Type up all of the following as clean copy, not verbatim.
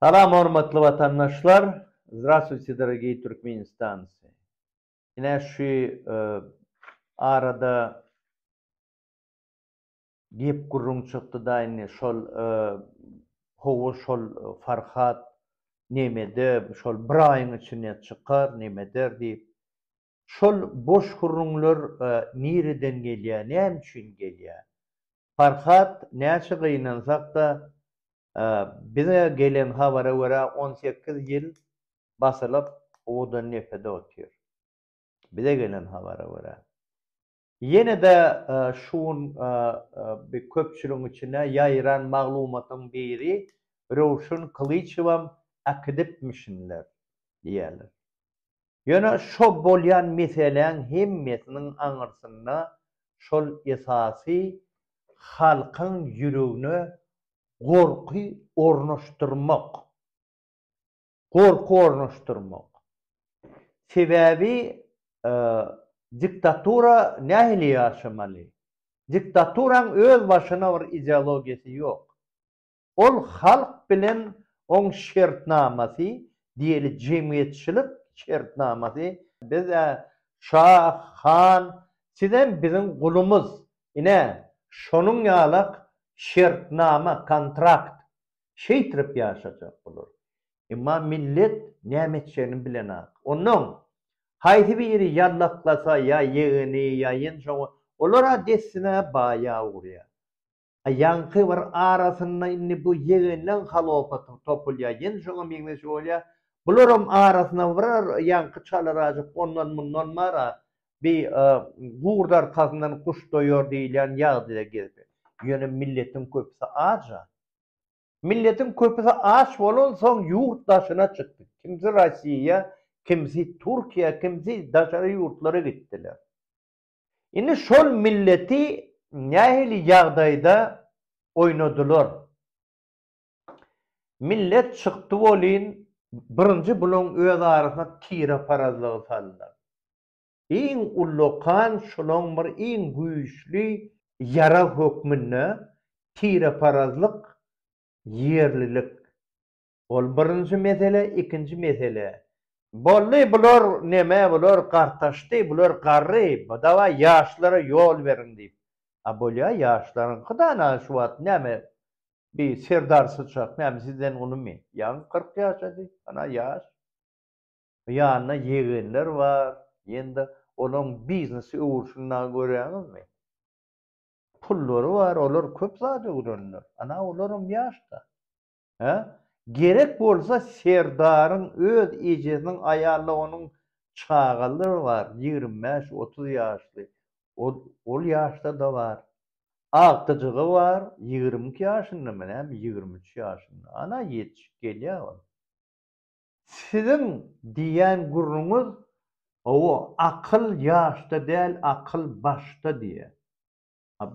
Salam hormatly vatandaşlar. Здравствуйте, дорогие туркменистанцы. Yine şu arada gep gurrun çıktı da yine şol howu şol Farhat nemede şol bir ayın içine çıkar nemeder deyip şol boş gurrunlar nereden gelýär, näme üçin gelýär? Farhat näçe gynansak da bize gelen habara göre 18 yıl basılıp odan nefede otuyor. Bize gelen habara göre. Yine de şuun bir köpçülüğün içine yayıran maglumatın biri Ravşan Kılıçevam akıdıpmışınlar diyorlar. Yani şu bolyan meselen hemmetinin anırsına şol esası halkın yüreğini korku ornaştırmak. Korku ornaştırmak. Sebebi diktatura nähili yaşamalı? Diktaturan öz başına bir ideologiyası yok. Ol halk bilen on şertnaması, diyeli cemiyetçilik şertnaması. Biz Şah, Han, sizden bizim kulumuz. Yine şonun yalak şertnama, kontrakt şey tirip yaşayacak olur. Ama millet nämetçerini bilenak. Onun haydi biri yallaklasa ya yeğeni ya yenşoğu olara desine bayağı uğraya. Yankı var arasında inni bu yeğenlen halopatın topulya yenşoğu mingneşi olya. Bulurum arasına varar yankı çalaracak ondan bundan mara bir guğdar kazından kuş doyor deyilen yağ diye geldi. Yani milletin köpüsü ağaca. Milletin köpüsü ağaç olun son yurttaşına çıktı. Kimisi Rusya'ya, kimisi Türkiye, kimisi daşarı yurtlara gittiler. Yine şol milleti nähili yağdayda oynadılar. Millet çıktı olin birinci bulun öz arasına tira parazlığı saldılar. En ullokan şolun bir en güçlü yara hükmünü tira parazlık yerlilik. Ol birinci mesele, ikinci mesele. Bolly bular neme bular qartaşdy, bular qarry, dava yaşlara yol verin deyip. Bolya yaşların qıdana şu wagt neme bir serdar sıçak, neme sizden onu mi? Yan 40 yaşadı, ana yaş. Yanına yeğenler var. Endi onun biznesi uğurşundan görüyorsunuz mu? Pulları var, olar köp zady uğranlar. Ana olarum yaşta. Gerek bolsa serdarın öz ejesinin ayarlı onun çağaları var. 25-30 yaşlı. Ol yaşta da var. Altıcığı var. 22 yaşında mı? 23 yaşında. Ana yetişip geliyor. Sizin diyen gurrunuz o akıl yaşta değil, akıl başta diye.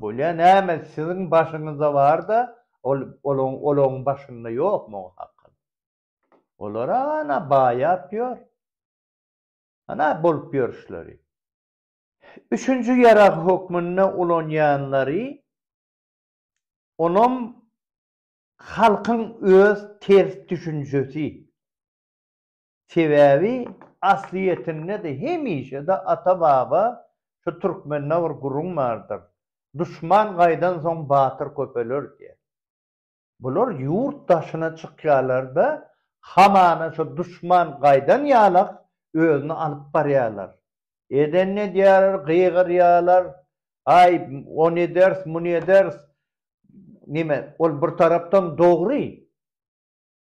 Böyle ne sizin başınızda var da olon başında yok mu o akıl? Olara ana bağ yapıyor. Ana bolup görüşleri. Üçüncü yarak hükmünde ulanyanları onun halkın öz ters düşüncesi. Sebebi asliyetinde de hemişe de ata baba şu Türkmenler bir gurun vardır. Düşman gaydan son batır köpeler diye. Bular yurttaşına çıkıyorlar da hamana şu düşman gaydan yalak özünü alıp barıyorlar. Eden ne diyorlar, gıygırıyorlar. Ay o ne ders, bu ne ders. Nime, ol bir taraftan doğru.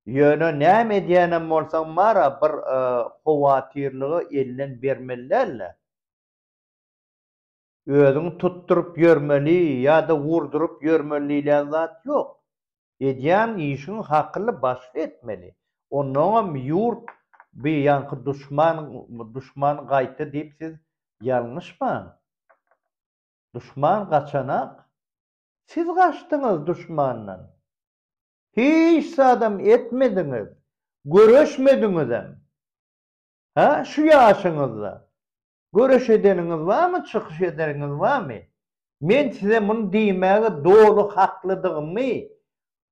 Yöne näme diýenem bolsaň mara bir howatirligi elinden bermelilerle. Özüň tutturup görmeli ýa-da wurdurup görmeliler zat ýok. Edýän işiň hakly başly etmeli. Onuň ýurt bir ýanky düşman gaýty diýip siz ýalňyşma. Düşman gaçanak. Siz gaçdyňyz düşmandan. Hiç adam etmediniz. Görüşmediniz hem. Şu yaşınızda. Görüş edeniniz var mı? Çıkış edeniniz var mı? Men size bunu diýmäge doğru haklıdığımı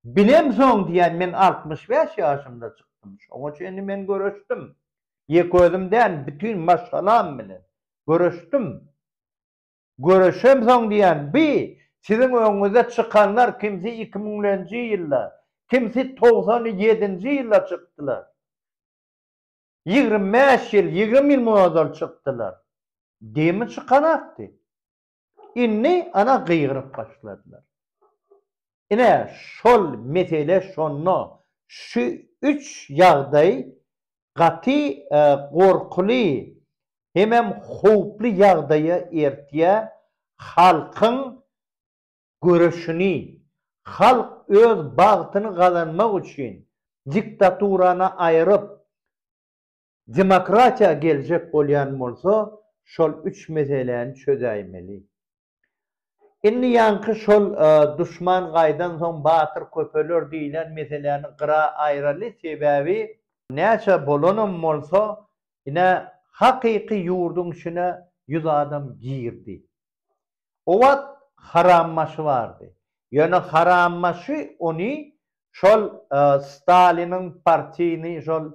Bilemsoň diýen men 65 ýaşymda çykdym. Şoňa çenli men görüşdim. Ýek özümden bütün maşgalam bilen görüşdim. Görüşemsoň diýen siziň öňüňize çykanlar kimsi 2000-nji ýylda, kimsi 97-nji ýylda çykdylar. 25 ýyl, 20 ýyl muňa çykdylar. Demi çıkanakdy. Inni ana gıyırıp başladılar. Ine şol mesele şonno şu 3 ýagdaý gaty gorkly hemem howply ýagdaýa ertýä halkyň görüşini, halk öz bagtyny gazanmak üçin diktaturany aýryp demokratiýa geljek bolýan bolsa şol 3 meseleni çözäýmeli. Inni yankı şol düşman gaýdan soň batyr köpeler diýilen meseleni gyra aýraly sebäbi näçe bolanam bolsa ine hakyky ýurdun içine 100 adam girdi. O wagt harammaşy bardy. Ýöne harammaşy ony şol Stalinin partiyini şol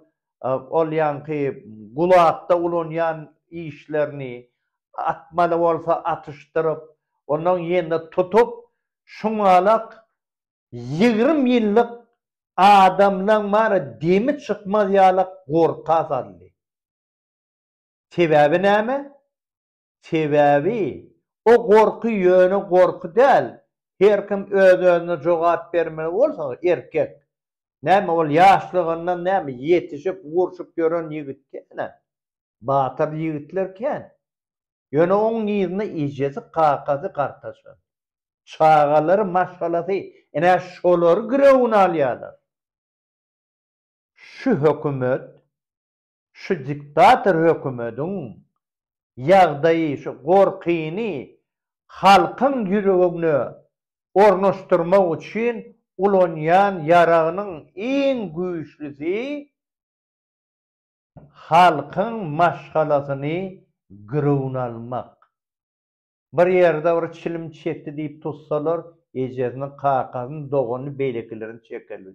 ol yankı gulakda ulanýan işlerini atmaly bolsa atışdyryp ondan ýene tutup şuňalak 20 ýyllyk adamlaň mara demi çykmaz ýalak gorka saldy. Sebäbi näme? Sebäbi o gorky ýöne gorky däl. Her kim öz-özüne jogap bermeli bolsa erkek. Näme ol ýaşlygyndan näme ýetişip urşup gören ýigitken. Batyr ýigitlerken. Ýöne oň ýyzyny ijesi kakasy gartaşy. Çağalary maşgalasy ene şolary girewn alýarlar. Şu hökümet, şu diktator hökümetiň ýagdaýy şu gorkyny halkyň ýüregine ornaşdyrmak üçin ulanýan ýaragynyň iň güýçlisi halkyň maşgalasyny girewn almak. Bir ýerde bir çilim çekdi diýip tutsalar, ejesini kakasyny dogany beýlekilerini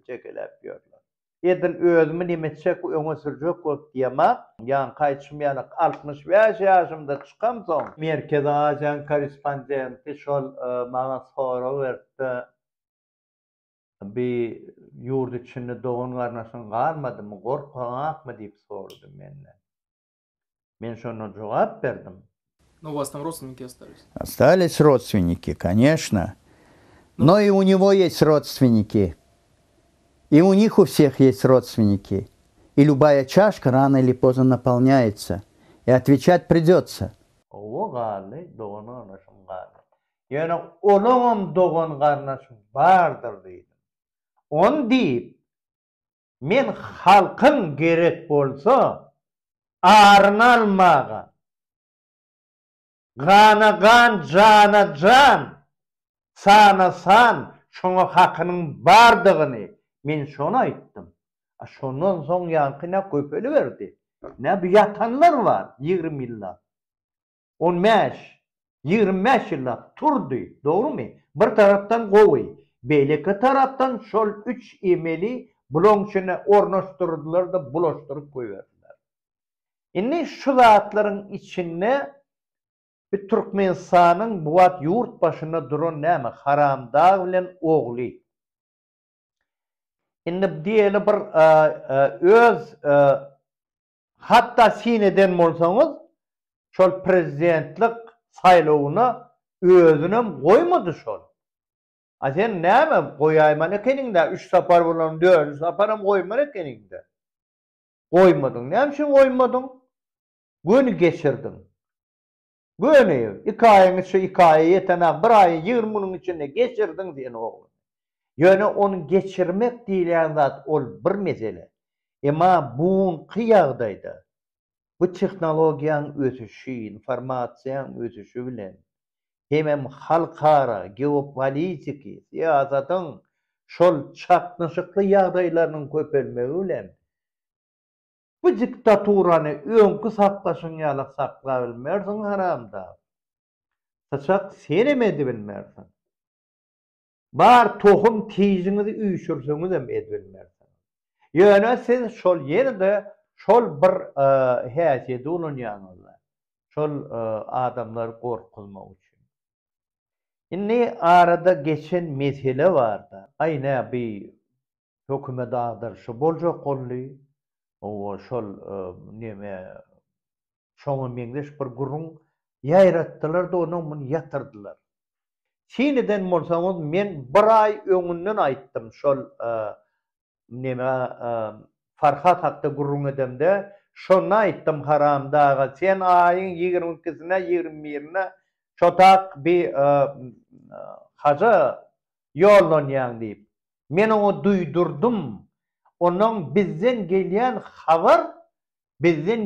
çekelep ýörler. Edil özümi nimetçek öňe sürjek bolup diýmek, ýa-ni gaýtşymýanak 65 ýaşymda çykamsoň, Merkez Ajan korrespondenti şol maňa soraw berdi. Bir ýurt içinde dogan garnaşyň garmadymy, gorkanakmy diýip sordy menden. Men şonu jogap berdim. Но у вас там родственники остались? Остались родственники, конечно. Но и у него есть родственники. И у них у всех есть родственники. И любая чашка рано или поздно наполняется. И отвечать придется. O galy, dogan garnaşym galy. Ýöne onuň dogan garnaşym bardyr diýdim. On diýip, men halkyň gerek bolsa, aryn almaga, gana gan, jana jan, sana san, şoňa hakynyň bardygyny men şonu aýtdym. Şondan soň ýankyna köpeli berdi. Ne bir yatanlar var 20 ýyllar. 15, 25 ýyllar turdy, dogrymy? Bir tarapdan gowy, beýleki tarapdan şol 3 emeli buloň içine ornaşdyrdylar da bulaşdyryp goýberdiler. Inni şu zatlaryň içinde bir Türkmenistanyň bu wagt ýurt başynda duran näme Haramdag bilen ogly. Indi diýeli bir öz hatta sineden bolsaňyz şol prezidentlik saýlawyna özünem goýmady şol. A sen näme goýaýman ekeningde 3 sapar bolan 4 saparam goýman ekeningde. Goýmadyň. Näme üçin goýmadyň? Göni geçirdin. Göni 2 aýyň içinde 2 aý ýetene 1 aý 20 güniň içinde geçirdin diýen ogly. Ýöne onu geçirmek diýilen zat ol bir mesele. Emma bu ýagdaýda bu tehnologiýaň ösüşi, informasiýaň ösüşi bilen hemem halkara, geopolitiki, siýasatyň şol çaknyşykly ýagdaýlarynyň köpelmegi bilen bu diktaturany öňkü saklaşyň ýalak saklap bilmersiň haramda. Saçak senemedi bilmersiň. Bar tohum tiyizinizi üýşürseniz hem edilmersiniz. Ýöne siz şol ýerde şol bir häsiýeti ulanýanyňyzda. Şol adamlar gorkulmak üçin. Inni arada geçen mesele barda. Aýna bir hökümet agdarşy boljak boldy. O şol neme şoňa meňdeş bir gurrun ýaýratdylar da onuň bunu ýatyrdylar. Çiğneden bolsaňyz men bir ay öňünden aýtdym şol neme Farhat hakda gurrun edemde şonu aýtdym haramdaga sen aýyň 22-sine 21-ne şotak bir haja ýollanýan diýip men onu duýdurdum. Onuň bizden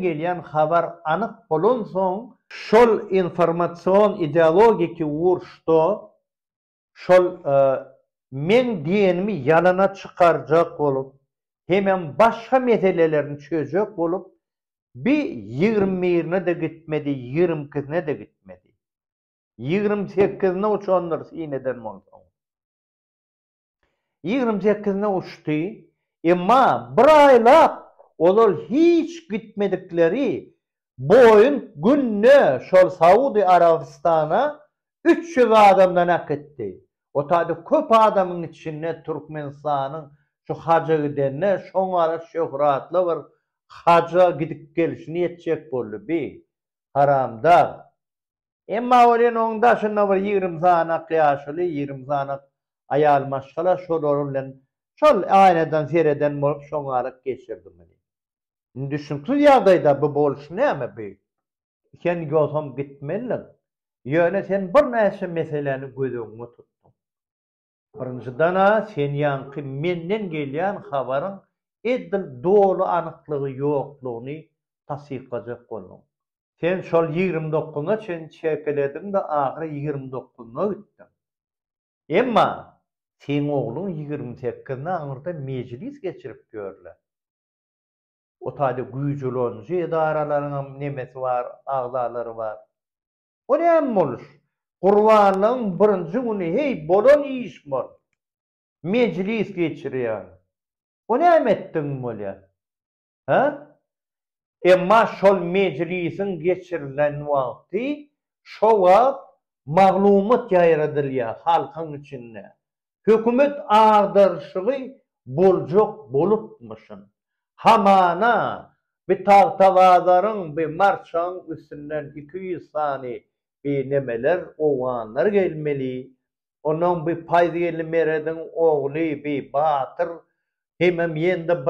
gelýän habar anyk bolan soň şol informatsion ideologiki urşda şol men diýenimi ýalana çykarjak bolup hemen başga meselelerini çözjek bolup bir 21-ne de gitmedi, 22-ne de gitmedi. 28-ne uçanlar iňeden bolsa. 28-ne uçdy. Emma bir aylap olar hiç gitmedikleri boyun günne şol Saudi Arabistan'a 300 adamdan aketdi. O tadı köp adamın içinde Türkmenistan'ın şu haca gidenine şoňara şöhratly bir haca gidip gelişini yetjek boldy bi haramda. Emma olen oňda şunda bir 20 sanak ýaşly 20 sanak ayal maşgala şolar bilen şol aýnadan sereden bolup şoňara geçirdim. Düşünsüz ýagdaýda bu boluş näme bi? Sen ýolsam gitmeliň. Ýöne sen bir näçe meseleni gözüňe tutdyň. Birinçidana sen ýanky menden gelýän habaryň edil dolu anyklygy ýoklugyny tasdiqlajak boldun. Sen şol 29-na sen çekelediň de ahyry 29-na gitdiň. Emma sen oğlun 28-ne aňyrda meclis geçirip görler. O taýda güýjülönji edaralaryň nemesi var, agzalary var. O näme bolur? Gurbanyň birinji güni hey bolan iş bol. Meclis geçirýär. O näme etdiň bolýar? Ha? Emma şol meclisin geçirilen wagty şo wagt maglumat ýaýradylýar halkyň içinde. Hökümet agdarşygy boljak bolupmyşyn. Hamana bir tawtawazarın bir marşan üstünden 200 sani bir nemeler owanlar gelmeli. Onuň bir paýzyly meredin ogly bir batyr hemem ýende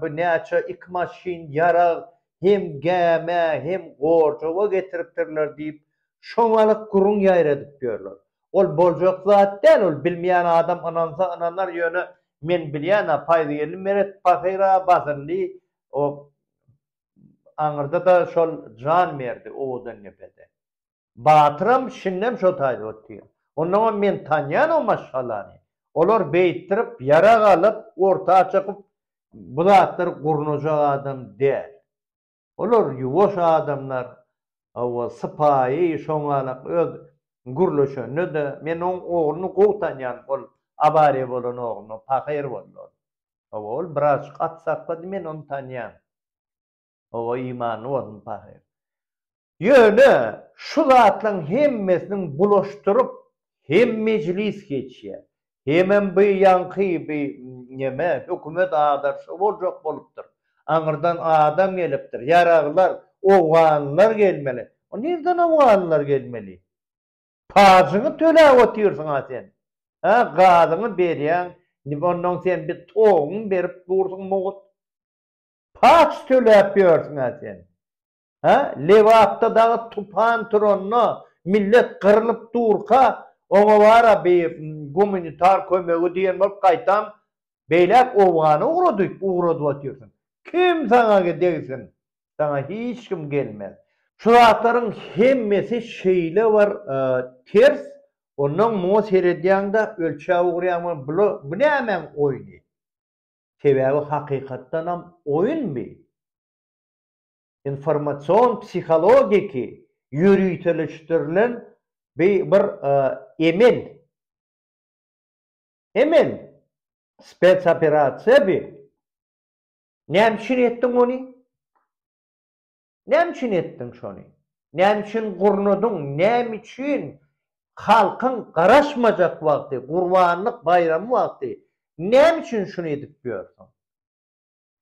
bir näçe iki maşin ýarag hem gäme hem gorçowa getiripdirler diýip şoňalyk gurrun ýaýradyp görler. Ol boljak zat däl, ol bilmeýän adam ananlar ýöne men bilýän paýzyly meret pahyra basyndy o aňyrda da şol jan merdi owadan nepede. Batyram şinnem şo taýda otdy. Ondan men tanýan o maşgalany. Olar beýtirip ýarag alyp ortağa çykyp bu zatlar gurnujak adam däl. Olar ýuwaş adamlar, o sypaýy şoňalyk öz gurlaşany da men oň ogluny gowtanýan bol abare bolan ogluny pahyr bolýar. Ol biraz atsaklady men onu tanýan. O imany bolun pahyr. Ýöne şu zatlaryň hemmesini bulaşdyryp hem meclis geçýär. Hemen bir ýanky bir neme hökümet agdarşy boljak bolupdyr. Aňyrdan adam gelipdir. Ýaraglar, owanlar gelmeli. O nerden owanlar gelmeli? Paýyny töläp otyrsyň sen. Ha, gazyny berýän, ondan sen bir toğun berip dursyň mogut. Paç töläp berýärsiň sen. Ha, lewapda da tupan turanna millet kırılıp durka oňa bara bir gumanitar kömegi diýen bolup gaýtam beýlek owany ugradyp atýarsyň. Kim sana degsin? Sana hiç kim gelmez. Şu zatlaryň hemmesi şeýle var ters. Onuň mo seredýände ölçäp ugrýan bu näme oýny? Sebäbi hakykatdan ham oýunmy? Informasyon psikologiki yürütülüştürülen bir emel. Hemen spetsoperasiya bir. Nämişin etdiň ony? Nämişin etdiň şony? Nämişin gurnudyň? Nämişin halkyň garaşmajak wagty, gurbanlyk bayramy wagty? Nämişin şunu edip ýörsiň?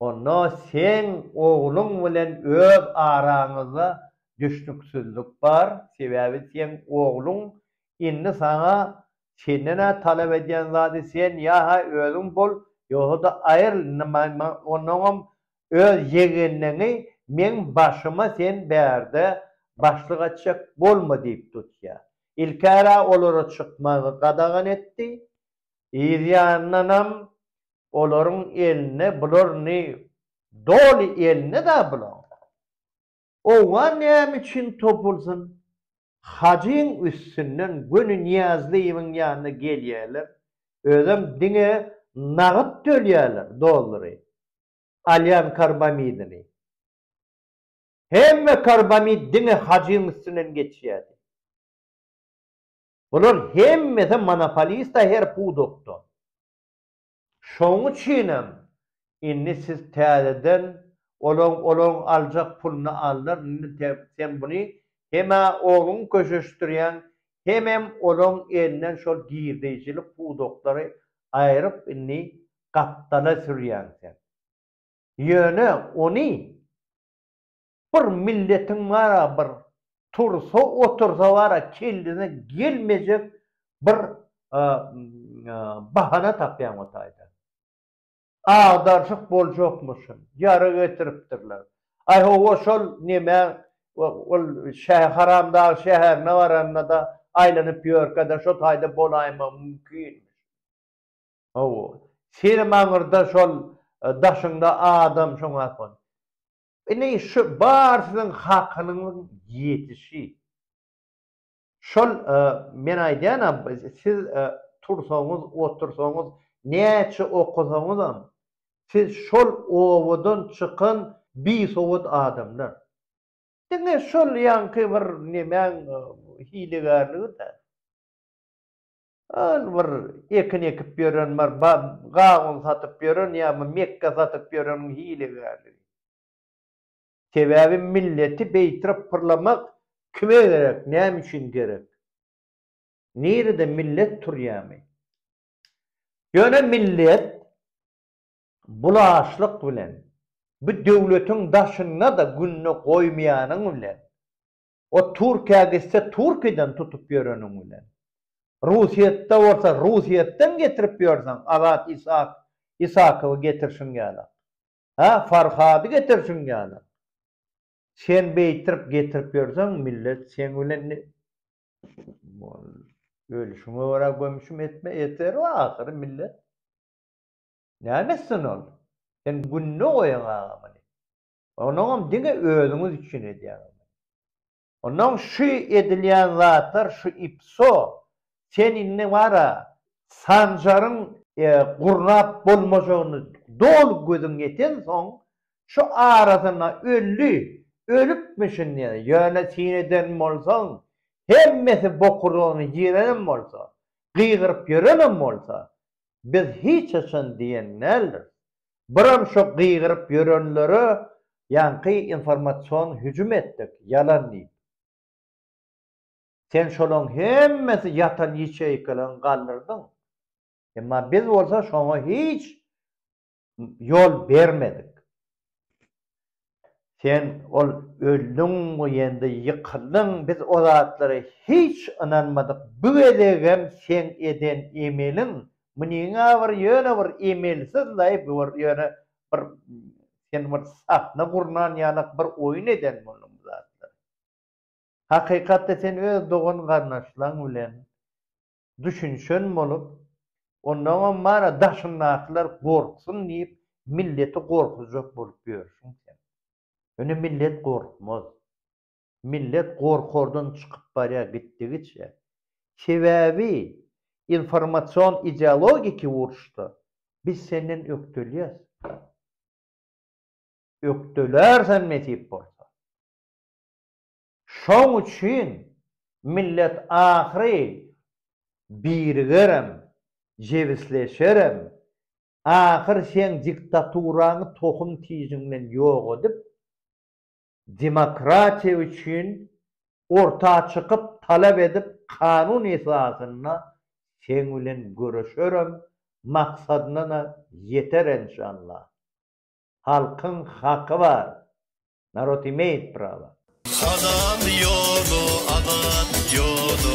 Onda sen oğlun bilen öz araňyzda düşnüksüzlük bar. Sebäbi sen oğlun indi sana senden talep edýän zady sen ýa-ha özüň bol ýa-da aýr onuň öz yegenliği men başyma sen bärde başlyk açak bolma diýip tutýar. İlkara olary çykmagy gadagan etdi. Ýa-nanam olaryň eline bularny doli eline da bular. Owa näme üçin topulsun? Hacyň üstünden günü niyazlyýyň ýanyna gelýärler. Özüm diňe nagyt dölýärler dollary. Alyan karbamidini. Hemme karbamid diňe hacyň üstünden geçýär. Bular hemmesi monopolista her pudokda. Şoň üçinem inni siz täzeden olong aljak pulny aldyr. Sen buny hema oğlun köşeştirýän, hemem olong elinden şol girdejili pudoklary aýryp inni gapdala sürýän sen. Ýöne ony bir milletiň wara bir tursa otursa wara kendine gelmejek bir bahana tapýan otayda. Ağdarşık boljokmuşsun. Ýara getiripdirler. Ay o şol neme ol haramda şäherine baranna da aýlanyp ýörkede şo taýda bolaýma mümkin. O sen maňyrda şol daşyňda adam şoňa kon. Ine şu barsynyň hakynyň ýetişi. Şol men aýdýan siz tursaňyz, otursaňyz, näçe okusaňyzam siz şol owadan çykan bir sowat adamlar. Diňe şol ýanky bir nemäň hilegarlygy da. Al bir ekin ekip ýören bar, gaýyn satyp ýören ýa-da mekka satyp ýören hilegarlygy. Sebäbi milleti beýtirip pırlamak kime gerek, näme üçin gerek? Nerede millet turýamy? Ýöne millet bulaşlyk bilen bu döwletiň daşyna da günne goýmaýanyň bilen o Türkiýe gitse Türkiýeden tutup ýörenim bilen Rusiýetde bolsa Rusiýetden getirip ýörsen Agat Isakowy getirşiň ýa-da. Ha, Farhady getirşiň ýa-da. Sen beýtirip getirip ýörsen millet sen bilen ölüşüňe wara gömüşüm eter ahir millet. Nämesin ol? Sen günne goýan agamy. Onuň diňe özüňiz üçin edýär. Onuň şu edilýän zatlar şu ipso sen inne wara sanjaryň gurnap bolmajagyny dol gözüň eten soň şu arasyna ölüpmişin ýöne sineden bolsaň hemmesi bokurluğunu girenim bolsa, gıygırıp görenim bolsa, biz hiç açan diýenler, biram şu gıygırıp görenleri yankı informasyon hücum ettik, yalan diýip. Sen şolong hemmesi yatan ýeçeýkelen galdyrdyň. Emma biz bolsa şoňa hiç yol bermedik. Sen ol öldüň ýa-da ýykyldың, biz o zatlara hiç inanmadyk. Bu edegem sen eden emeliň, meniňe bir ýöne bir emelsiz laýyp bir ýöne bir sen bir sahna gurnan ýa-da bir oýun eden boldum zatlar. Hakykatda sen öz dogan garnaşlaň bilen düşünşen bolup, ondan mara daşynaklar gorksun diýip milleti gorkujak bolup ýörşiň. Öne millet korkmaz. Millet korkordan çıkıp barya gittigiçe. Sebäbi informasyon ideologiki uruştu. Biz senden öktölýäs. Öktölersen metip bolsa. Şoň üçin millet ahry birgerem jewisleşerem. Ahir sen diktaturanı tohum tijinden ýok edip, demokratiya üçin ortağa çıkıp talep edip kanun esasyna sen bilen görüşürüm, maksadına da yeter inşallah. Halkın hakkı var. Narod imeyt prava. Adam yolu, adat yolu.